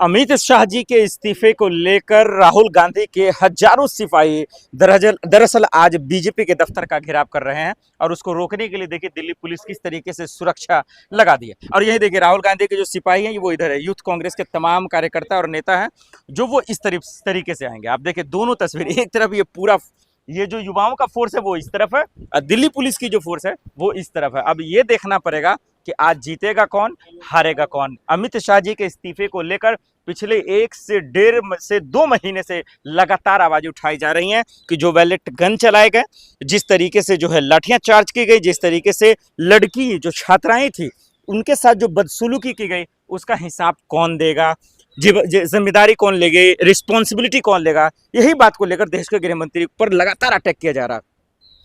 अमित शाह जी के इस्तीफे को लेकर राहुल गांधी के हजारों सिपाही दरअसल आज बीजेपी के दफ्तर का घेराव कर रहे हैं और उसको रोकने के लिए देखिए दिल्ली पुलिस किस तरीके से सुरक्षा लगा दी है। और यही देखिए राहुल गांधी के जो सिपाही हैं वो इधर है, यूथ कांग्रेस के तमाम कार्यकर्ता और नेता हैं जो वो इस तरीके से आएंगे। आप देखिए दोनों तस्वीरें, एक तरफ ये पूरा ये जो युवाओं का फोर्स है वो इस तरफ है और दिल्ली पुलिस की जो फोर्स है वो इस तरफ है। अब ये देखना पड़ेगा कि आज जीतेगा कौन, हारेगा कौन। अमित शाह जी के इस्तीफे को लेकर पिछले 1 से 1.5 महीने से लगातार आवाजें उठाई जा रही हैं कि जो बैलेट गन चलाए गए, जिस तरीके से जो है लाठियां चार्ज की गई, जिस तरीके से लड़की जो छात्राएं थी उनके साथ जो बदसलूकी की गई, उसका हिसाब कौन देगा, जिम्मेदारी कौन लेगी, रिस्पॉन्सिबिलिटी कौन लेगा। यही बात को लेकर देश के गृह मंत्री पर लगातार अटैक किया जा रहा है।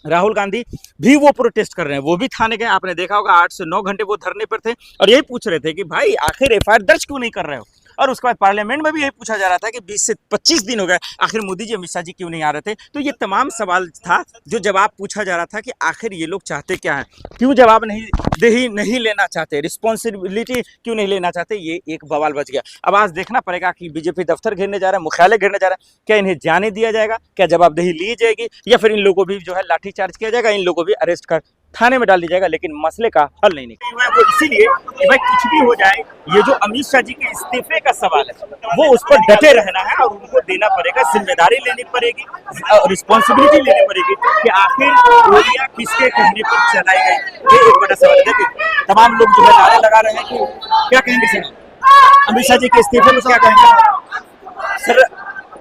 राहुल गांधी भी वो प्रोटेस्ट कर रहे हैं, वो भी थाने गए। आपने देखा होगा 8 से 9 घंटे वो धरने पर थे और यही पूछ रहे थे कि भाई आखिर एफआईआर दर्ज क्यों नहीं कर रहे हो। और उसके बाद पार्लियामेंट में भी यही पूछा जा रहा था कि 20 से 25 दिन हो गए, आखिर मोदी जी अमित शाह जी क्यों नहीं आ रहे थे। तो ये तमाम सवाल था जो जवाब पूछा जा रहा था कि आखिर ये लोग चाहते क्या है, क्यों जवाब नहीं लेना चाहते, रिस्पॉन्सिबिलिटी क्यों नहीं लेना चाहते। ये एक बवाल बच गया। अब आज देखना पड़ेगा कि बीजेपी दफ्तर घेरने जा रहा है, मुख्यालय घेरने जा रहा है, क्या इन्हें जाने दिया जाएगा, क्या जवाबदेही ली जाएगी या फिर इन लोगों को भी जो है लाठीचार्ज किया जाएगा, इन लोगों को भी अरेस्ट कर थाने में डाल दिया जाएगा, लेकिन मसले का हल नहीं निकला है। वो इसीलिए कि भाई कुछ भी हो जाए, ये जो अमित शाह जी के इस्तीफे का सवाल है वो उस पर डटे रहना है और उनको देना पड़ेगा, जिम्मेदारी लेनी पड़ेगी, रिस्पॉन्सिबिलिटी लेनी पड़ेगी कि आखिर गोलियां किसके कहने पर चलाई गई। ये एक बड़ा सवाल है कि तमाम लोग जो है नारे लगा रहे हैं कि क्या कहेंगे सर अमित शाह जी के इस्तीफे में, क्या कहेंगे सर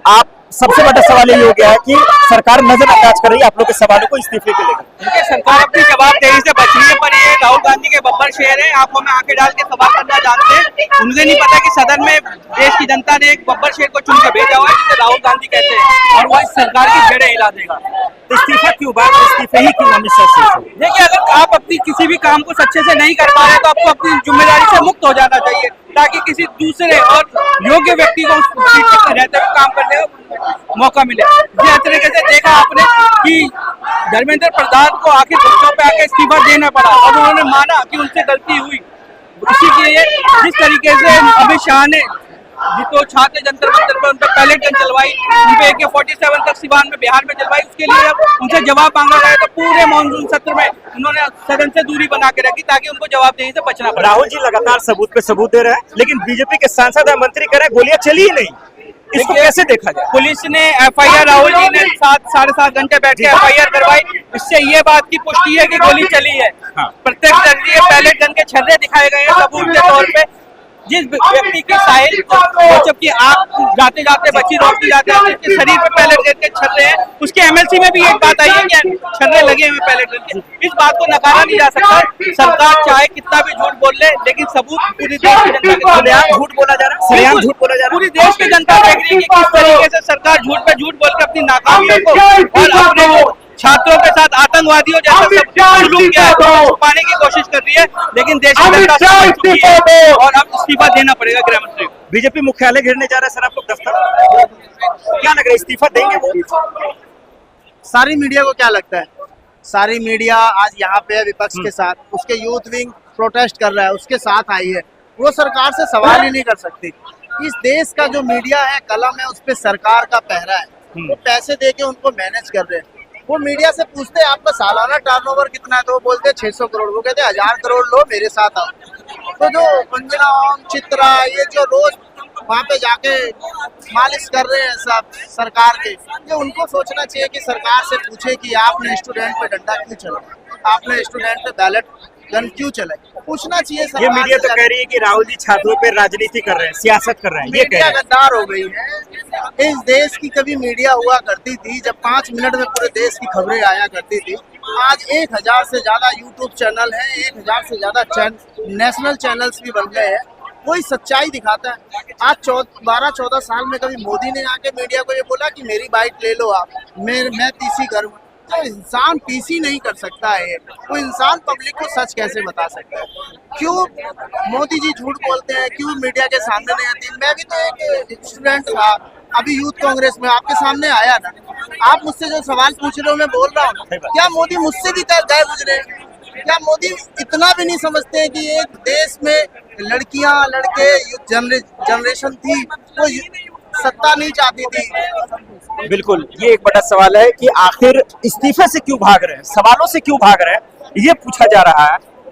आप। सबसे बड़ा सवाल ये हो गया है कि सरकार नजरअंदाज कर रही है आप लोग के सवालों को इस्तीफे के लेकर। देखिए सरकार अपनी जवाबदेही से बच रही है, पर ये राहुल गांधी के बब्बर शेर है, आंखों में आंखें डाल के सवाल करना जानते हैं। उनसे नहीं पता कि सदन में देश की जनता ने एक बब्बर शेर को चुन के भेजा हुआ है जिसे राहुल गांधी कहते हैं और वो इस सरकार की जड़ें हिला देगा। इस्तीफा क्यों, बार इस्तीफे ही क्यों अमित शाह से? देखिए अगर आप अपनी किसी भी काम को अच्छे से नहीं कर पा रहे तो आपको अपनी जिम्मेदारी से मुक्त हो जाना चाहिए ताकि किसी दूसरे और योग्य व्यक्ति को उस सीट पर रहते हुए काम करने का मौका मिले। जिस तरीके से देखा आपने कि धर्मेंद्र प्रधान को आखिर वोटों पे आके इस्तीफा देना पड़ा और उन्होंने माना कि उनसे गलती हुई। इसी के लिए जिस तरीके से अमित शाह ने तो छात्र जंतर मंतर पर उन पर पैलेट गन चलवाई, उन पे AK-47 तक सिवान में बिहार में चलवाई, उसके लिए अब उनसे जवाब मांगा गया तो पूरे मानसून सत्र में उन्होंने सदन से दूरी बना के रखी ताकि उनको जवाबदेही से बचना पड़े। राहुल जी लगातार सबूत पे सबूत दे रहे हैं, लेकिन बीजेपी के सांसद और मंत्री कह रहे हैं गोलियां चली ही नहीं। इसको कैसे देखा जाए? पुलिस ने FIR राहुल जी ने 7-7.5 घंटे बैठ के FIR करवाई, इससे ये बात की पुष्टि है कि गोली चली है। प्रत्यक्ष पैलेट गन के छर्रे दिखाए गए हैं सबूत के तौर पे। जिस व्यक्ति की साहिल जबकि आग जाते जाते बची रोकती जाते हैं उसके शरीर पे पैलेट गन के छर्रे हैं, उसके MLC में भी एक बात आई है कि छर्रे लगे हुए पैलेट गन के। इस बात को नकारा नहीं जा सकता। सरकार चाहे कितना भी झूठ बोल ले, लेकिन सबूत पूरी देश की जनता के सामने झूठ बोला जा रहा है, सरेआम झूठ बोला जा रहा है। पूरी देश की जनता देख रही है कि किस तरीके से सरकार झूठ पे झूठ बोल के अपनी नाकामियों को और अपने छात्रों के साथ आतंकवादियों जैसा सब जुलूम किया है तो छुपाने की कोशिश कर रही है, लेकिन देश की जनता समझ चुकी है और अब इस्तीफा देना पड़ेगा गृह मंत्री को। बीजेपी मुख्यालय घेरने जा रहा है सर आप लोग दफ्तर, क्या लग रहा है इस्तीफा देंगे वो? सारी मीडिया को क्या लगता है, सारी मीडिया आज यहाँ पे है विपक्ष के साथ, उसके यूथ विंग प्रोटेस्ट कर रहा है, उसके साथ आई है। वो सरकार से सवाल ही नहीं कर सकती। इस देश का जो मीडिया है कलम है, उस पर सरकार का पहरा है। वो पैसे दे के उनको मैनेज कर रहे हैं। वो मीडिया से पूछते हैं आपका सालाना टर्नओवर कितना है, तो वो बोलते हैं 600 करोड़। वो कहते हैं 1000 करोड़ लो मेरे साथ आओ। तो जो मंजना चित्रा ये जो रोज वहाँ पे जाके मालिश कर रहे हैं सब सरकार के, ये उनको सोचना चाहिए कि सरकार से पूछे कि आपने स्टूडेंट पे डंडा क्यों चलाया, आपने स्टूडेंट पे बैलेट गन क्यों चलाई, पूछना चाहिए। ये मीडिया तो कह रही है कि राहुल जी छात्रों पे राजनीति कर रहे हैं, सियासत कर रहे हैं। ये मीडिया गद्दार हो गई है। इस देश की कभी मीडिया हुआ करती थी जब 5 मिनट में पूरे देश की खबरें आया करती थी। आज 1000 से ज्यादा यूट्यूब चैनल है, 1000 से ज्यादा नेशनल चैनल्स भी बन गए हैं। कोई सच्चाई दिखाता है। आज 12-14 साल में कभी मोदी ने आके मीडिया को ये बोला कि मेरी बाइट ले लो आप, मैं पीसी करूँ। तो इंसान पीसी नहीं कर सकता है, तो इंसान पब्लिक को सच कैसे बता सकता है? क्यों मोदी जी झूठ बोलते हैं, क्यों मीडिया के सामने नहीं आती? मैं भी तो एक स्टूडेंट था अभी यूथ कांग्रेस में, आपके सामने आया ना, आप मुझसे जो सवाल पूछ रहे हो मैं बोल रहा हूँ। क्या मोदी मुझसे भी गए गुजरे? क्या मोदी इतना भी नहीं समझते हैं कि एक देश में लड़कियां लड़के जनरेशन थी वो सत्ता नहीं चाहती थी। बिल्कुल, ये एक बड़ा सवाल है कि आखिर इस्तीफे से क्यों भाग रहे हैं, सवालों से क्यों भाग रहे हैं, ये पूछा जा रहा है।